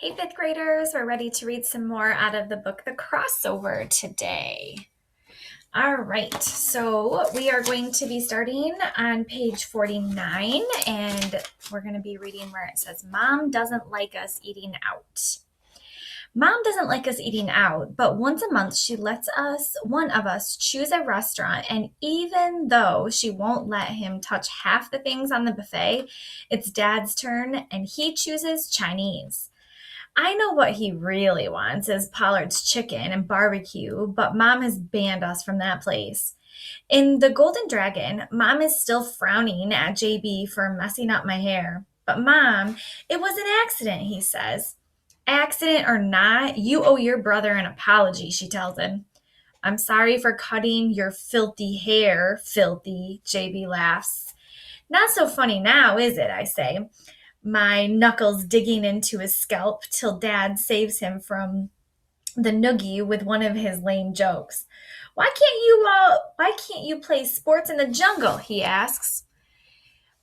Hey, fifth graders, we're ready to read some more out of the book The Crossover today. All right, so we are going to be starting on page 49, and we're going to be reading where it says, Mom doesn't like us eating out. Mom doesn't like us eating out, but once a month she lets one of us, choose a restaurant, and even though she won't let him touch half the things on the buffet, it's Dad's turn, and he chooses Chinese. I know what he really wants is Pollard's chicken and barbecue, but Mom has banned us from that place. In The Golden Dragon, Mom is still frowning at JB for messing up my hair. But Mom, it was an accident, he says. Accident or not, you owe your brother an apology, she tells him. I'm sorry for cutting your filthy hair, filthy, JB laughs. Not so funny now, is it? I say, my knuckles digging into his scalp till Dad saves him from the noogie with one of his lame jokes. Why can't you play sports in the jungle? He asks.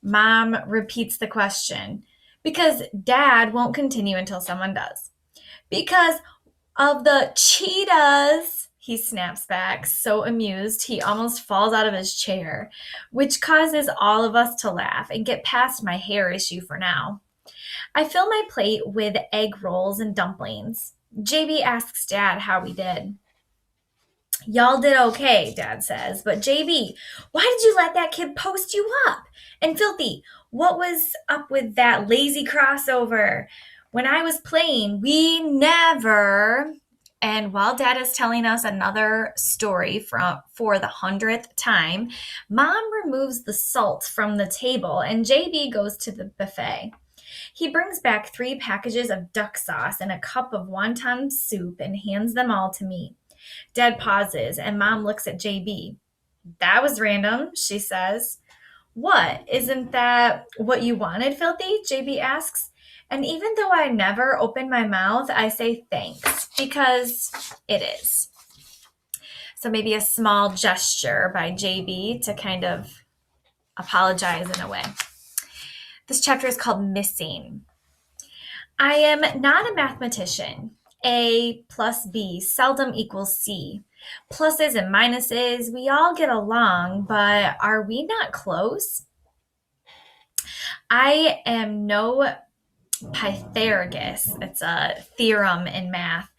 Mom repeats the question. Because Dad won't continue until someone does. Because of the cheetahs, he snaps back, so amused he almost falls out of his chair, which causes all of us to laugh and get past my hair issue for now. I fill my plate with egg rolls and dumplings. JB asks Dad how we did. Y'all did okay, Dad says, but JB, why did you let that kid post you up? And Filthy, what was up with that lazy crossover? When I was playing, we never. And while Dad is telling us another story for the 100th time, Mom removes the salt from the table and JB goes to the buffet. He brings back 3 packages of duck sauce and a cup of wonton soup and hands them all to me. Dad pauses and Mom looks at JB. That was random, she says. What? Isn't that what you wanted, Filthy? JB asks. And even though I never open my mouth, I say thanks because it is. So maybe a small gesture by JB to kind of apologize in a way. This chapter is called Missing. I am not a mathematician. A plus B seldom equals C. Pluses and minuses, we all get along, but are we not close? I am no Pythagoras. It's a theorem in math.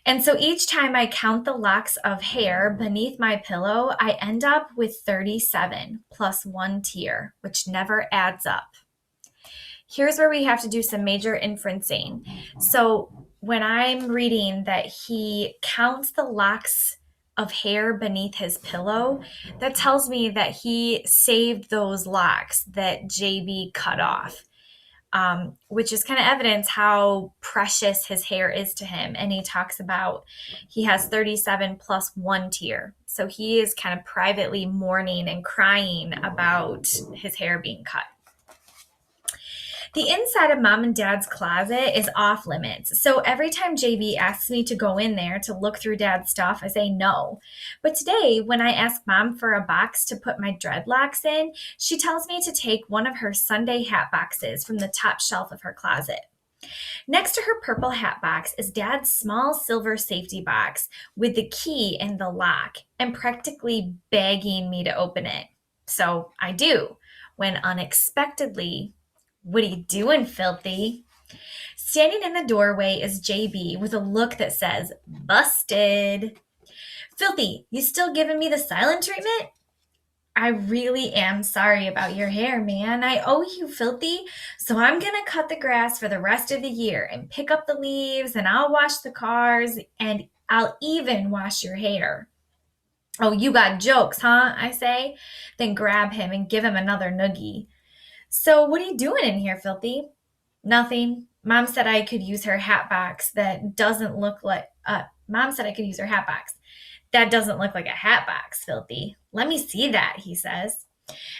And so each time I count the locks of hair beneath my pillow, I end up with 37 plus 1 tear, which never adds up. Here's where we have to do some major inferencing. So when I'm reading that he counts the locks of hair beneath his pillow, that tells me that he saved those locks that JB cut off, which is kind of evidence how precious his hair is to him. And he talks about he has 37 plus 1 tear. So he is kind of privately mourning and crying about his hair being cut. The inside of Mom and Dad's closet is off limits. So every time JB asks me to go in there to look through Dad's stuff, I say no. But today, when I ask Mom for a box to put my dreadlocks in, she tells me to take one of her Sunday hat boxes from the top shelf of her closet. Next to her purple hat box is Dad's small silver safety box with the key in the lock and practically begging me to open it. So I do, when unexpectedly, what are you doing, Filthy? Standing in the doorway is JB with a look that says, busted. Filthy, you still giving me the silent treatment? I really am sorry about your hair, man. I owe you, Filthy. So I'm going to cut the grass for the rest of the year and pick up the leaves, and I'll wash the cars, and I'll even wash your hair. Oh, you got jokes, huh? I say. Then grab him and give him another noogie. So what are you doing in here, Filthy? Nothing. Mom said I could use her hat box that doesn't look like Mom said I could use her hat box. That doesn't look like a hat box, Filthy. Let me see that, he says.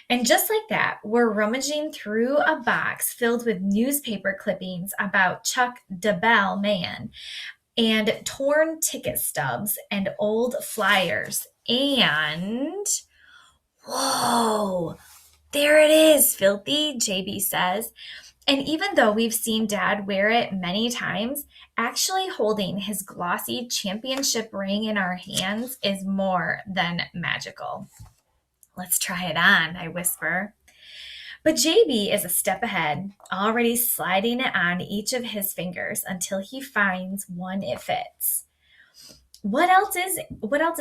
And just like that, we're rummaging through a box filled with newspaper clippings about Chuck DeBell Man and torn ticket stubs and old flyers. And whoa, there it is, Filthy, JB says. And even though we've seen Dad wear it many times, actually holding his glossy championship ring in our hands is more than magical. Let's try it on, I whisper. But JB is a step ahead, already sliding it on each of his fingers until he finds one it fits. What else is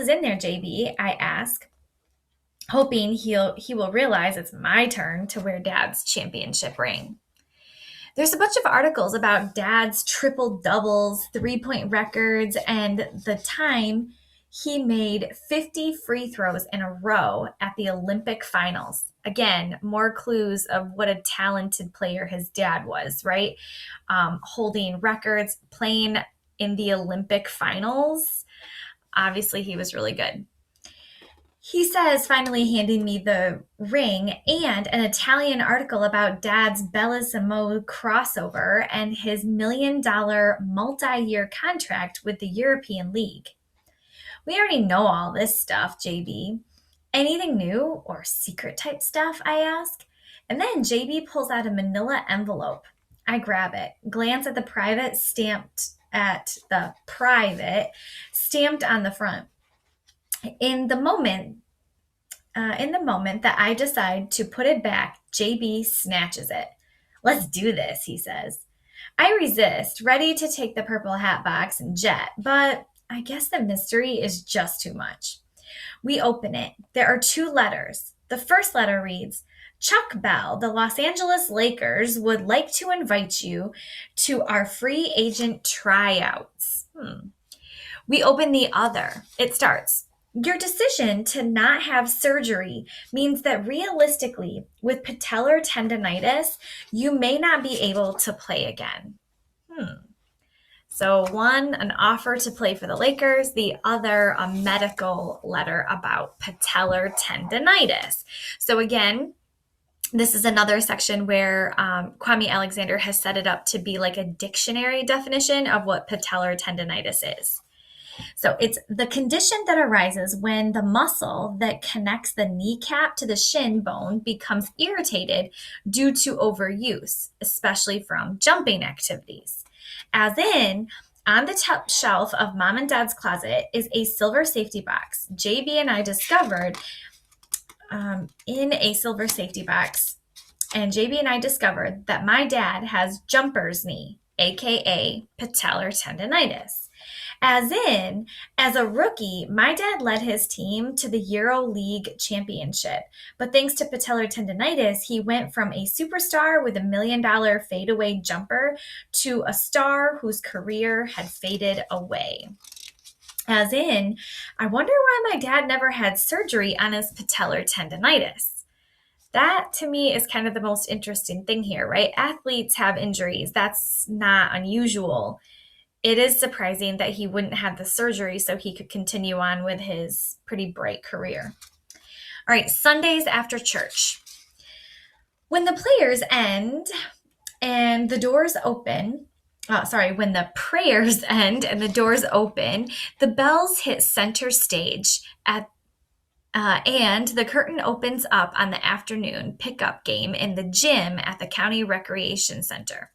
in there, JB? I ask, hoping he will realize it's my turn to wear Dad's championship ring. There's a bunch of articles about Dad's triple doubles, 3-point records, and the time he made 50 free throws in a row at the Olympic finals. Again, more clues of what a talented player his dad was, right? Holding records, playing in the Olympic finals. Obviously, he was really good. He says, finally handing me the ring and an Italian article about Dad's Bellissimo crossover and his $1 million multi-year contract with the European League. We already know all this stuff, JB. Anything new or secret type stuff, I ask. And then JB pulls out a manila envelope. I grab it, glance at the private stamped on the front. In the moment that I decide to put it back, JB snatches it. Let's do this, he says. I resist, ready to take the purple hat box and jet, but I guess the mystery is just too much. We open it. There are 2 letters. The first letter reads, Chuck Bell, the Los Angeles Lakers would like to invite you to our free agent tryouts. We open the other. It starts, your decision to not have surgery means that realistically, with patellar tendonitis, you may not be able to play again. So one, an offer to play for the Lakers, the other, a medical letter about patellar tendonitis. So again, this is another section where Kwame Alexander has set it up to be like a dictionary definition of what patellar tendonitis is. So it's the condition that arises when the muscle that connects the kneecap to the shin bone becomes irritated due to overuse, especially from jumping activities. As in, on the top shelf of Mom and Dad's closet is a silver safety box. JB and I discovered in a silver safety box, and JB and I discovered that my dad has jumper's knee, aka patellar tendonitis. As a rookie, my dad led his team to the EuroLeague championship. But thanks to patellar tendonitis, he went from a superstar with $1 million fadeaway jumper to a star whose career had faded away. As in, I wonder why my dad never had surgery on his patellar tendonitis. That, to me, is kind of the most interesting thing here, right? Athletes have injuries. That's not unusual. It is surprising that he wouldn't have the surgery so he could continue on with his pretty bright career. All right, Sundays after church. When the players end and the doors open, when the prayers end and the doors open, the bells hit center stage and the curtain opens up on the afternoon pickup game in the gym at the County Recreation Center.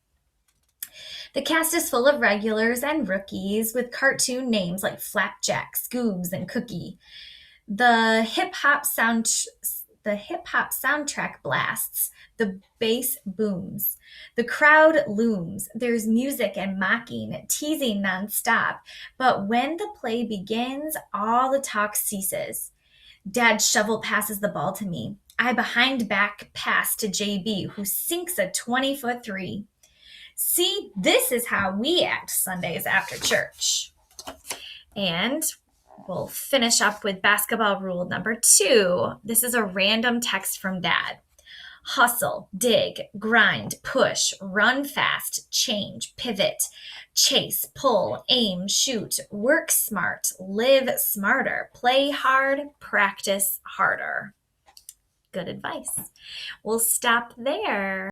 The cast is full of regulars and rookies with cartoon names like Flapjack, Scoobs, and Cookie. The hip-hop soundtrack blasts. The bass booms. The crowd looms. There's music and mocking, teasing nonstop. But when the play begins, all the talk ceases. Dad shovel passes the ball to me. I behind back pass to JB, who sinks a 20-foot three. See, this is how we act Sundays after church. And we'll finish up with basketball rule number 2. This is a random text from Dad. Hustle, dig, grind, push, run fast, change, pivot, chase, pull, aim, shoot, work smart, live smarter, play hard, practice harder. Good advice. We'll stop there.